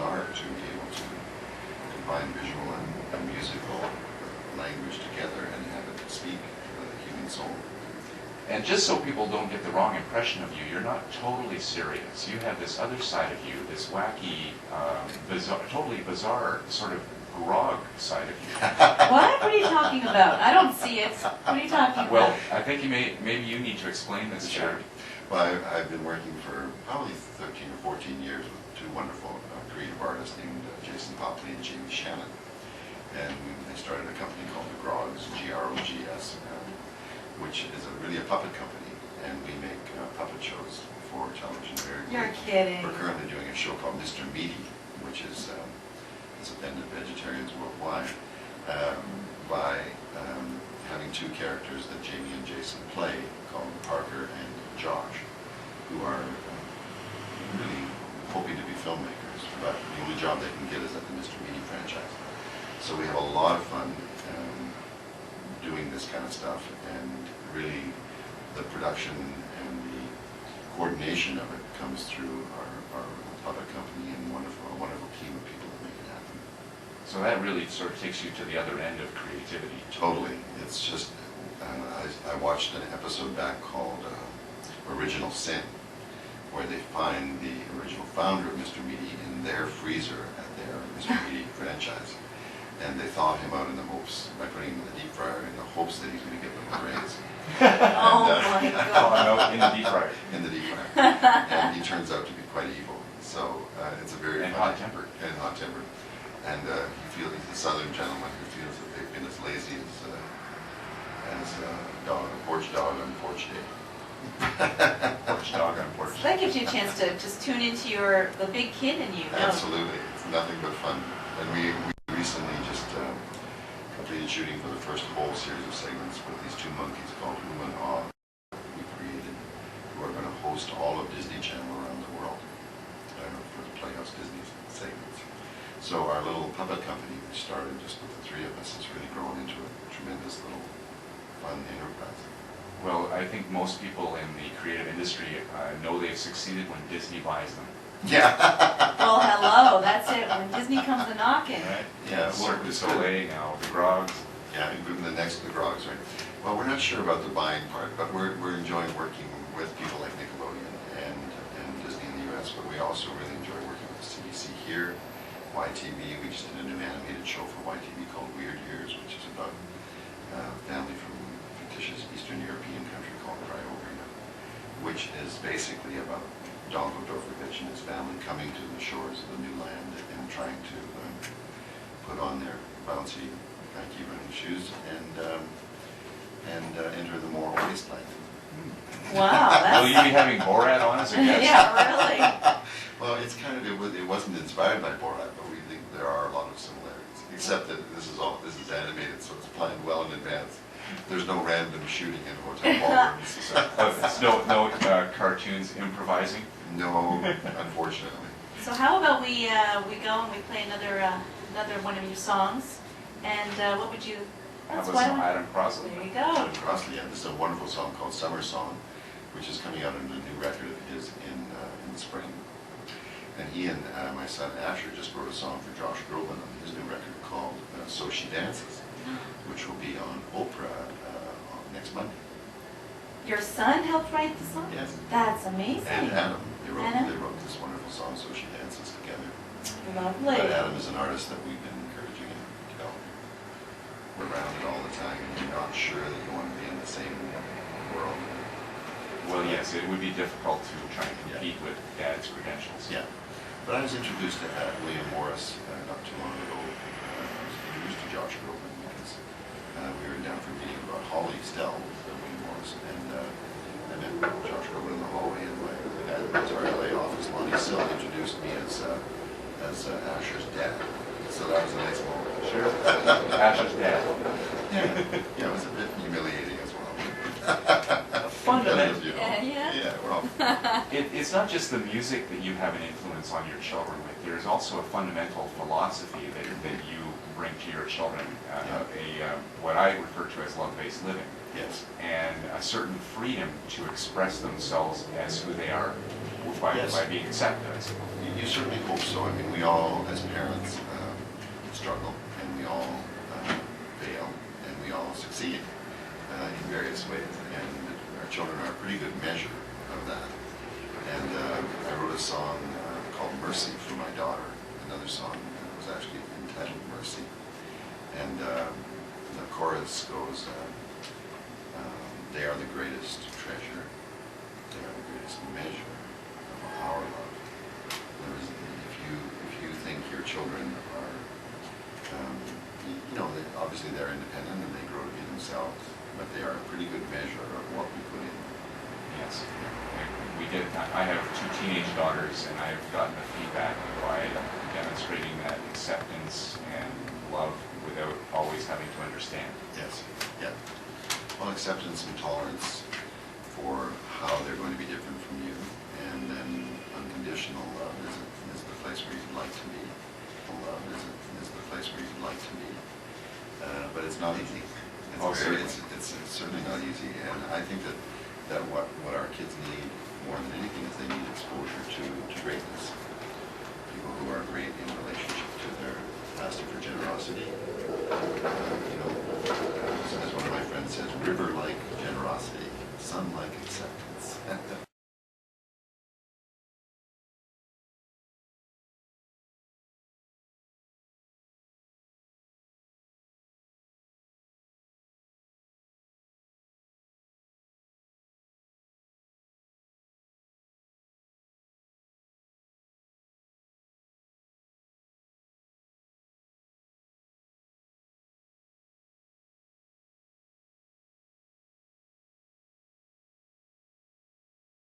bizarre to be able to combine visual and musical language together and have it speak with a human soul. And just so people don't get the wrong impression of you, you're not totally serious. You have this other side of you, this wacky, bizarre, totally bizarre sort of grog side of you. What? What are you talking about? I don't see it. What are you talking about? Well, I think maybe you need to explain this. Sure. Well, I've been working for probably 13 or 14 years with two wonderful creative artists named Jason Popley and Jamie Shannon. And they started a company called The Grogs, G-R-O-G-S, which is really a puppet company. And we make puppet shows for television. You're kidding. We're currently doing a show called Mr. Meaty, which is offended vegetarians worldwide, by having two characters that Jamie and Jason play, called Parker and Josh, who are really hoping to be filmmakers, but the only job they can get is at the Mr. Meaty franchise. So we have a lot of fun doing this kind of stuff, and really the production and the coordination of it comes through our puppet company and a wonderful team of people that make it happen. So that really sort of takes you to the other end of creativity. Totally. It's just, I watched an episode back called Original Sin, where they find the original founder of Mr. Meaty in their freezer at their Mr. Meaty franchise. And they thaw him out in the hopes, by putting him in the deep fryer, in the hopes that he's going to get them a raise. Oh my God. No, in the deep fryer. In the deep fryer. And he turns out to be quite evil. So it's a very and funny, hot-tempered. And hot-tempered. And he's a southern gentleman who feels that they've been as lazy as a dog, a porch dog on porch day. Porch dog on porch. That gives you a chance to just tune into the big kid in you. Absolutely. It's nothing but fun. And we recently just completed shooting for the first whole series of segments with these two monkeys called Uma and Og we created, who are going to host all of Disney Channel around the world for the Playhouse Disney segments. So our little puppet company, which started just with the three of us, has really grown into a tremendous little fun enterprise. Well, I think most people in the creative industry know they've succeeded when Disney buys them. Yeah. Well, hello, that's it. When Disney comes a-knocking. Right? Yeah. Cirque du Soleil now, the Grogs. Yeah, including the next The Grogs, right? Well, we're not sure about the buying part, but we're enjoying working with people like Nickelodeon and Disney in the U.S., but we also really enjoy working with CBC here, YTV. We just did a new animated show for YTV called Weird Years, which is about a family from a fictitious Eastern European country called Craiovia, which is basically about Donald Dovrovich and his family coming to the shores of the new land and trying to put on their bouncy Nike running shoes and enter the moral wasteland. Wow. Will you be having Borat on as a guest? Yeah, really. Well, it's kind of, it wasn't inspired by Borat, but we think there are a lot of similarities, except that this is animated, so it's planned well in advance. There's no random shooting in hotel ballrooms. There's no cartoons improvising? No, unfortunately. So how about we go and we play another one of your songs, and what would you? That was some Adam Crossley. There you go. Adam Crossley, yeah, this is a wonderful song called Summer Song, which is coming out in a new record of his in the spring. And he and my son Asher just wrote a song for Josh Groban on his new record called So She Dances, which will be on Oprah next Monday. Your son helped write the song? Yes. That's amazing. And Adam. They wrote this wonderful song, So She Dances, together. Lovely. But Adam is an artist that we've been encouraging and developing. We're around it all the time, and you're not sure that you want to be in the same world. Well, yes, it would be difficult to try and compete with Dad's credentials. Yeah. But I was introduced to William Morris not too long ago. I was introduced to Josh Groban because we were down for a meeting about Holly Stell with William Morris, and I met Josh Groban in the hallway, and the guy that runs our LA office, Lonnie Sill, introduced me as Asher's dad. So that was a nice moment. Sure. Asher's dad. Yeah, it was a bit humiliating as well. Fundamental. Yeah. Well. It's not just the music that you have an influence on your children with. There's also a fundamental philosophy that you bring to your children, what I refer to as love-based living. Yes. And a certain freedom to express themselves as who they are by being accepted, I suppose. you certainly hope so. I mean, we all, as parents, struggle, and we all fail, and we all succeed in various ways. And our children are a pretty good measure of that. And I wrote a song called Mercy for my daughter. Another song that was actually entitled Mercy. And the chorus goes, they are the greatest treasure, they are the greatest measure of our love. In other words, if you think your children are, obviously they're independent and they grow to be themselves, but they are a pretty good measure of what we put in. Yes. I have 2 teenage daughters, and I've gotten the feedback by demonstrating that acceptance and love without always having to understand. Yes, yeah. Well, acceptance and tolerance for how they're going to be different from you, and then unconditional love is the place where you'd like to be. Love is the place where you'd like to be. But it's not easy. It's certainly not easy, and I think that what our kids need more than anything is they need exposure to greatness. People who are great in relationship to their capacity for generosity. As one of my friends says, river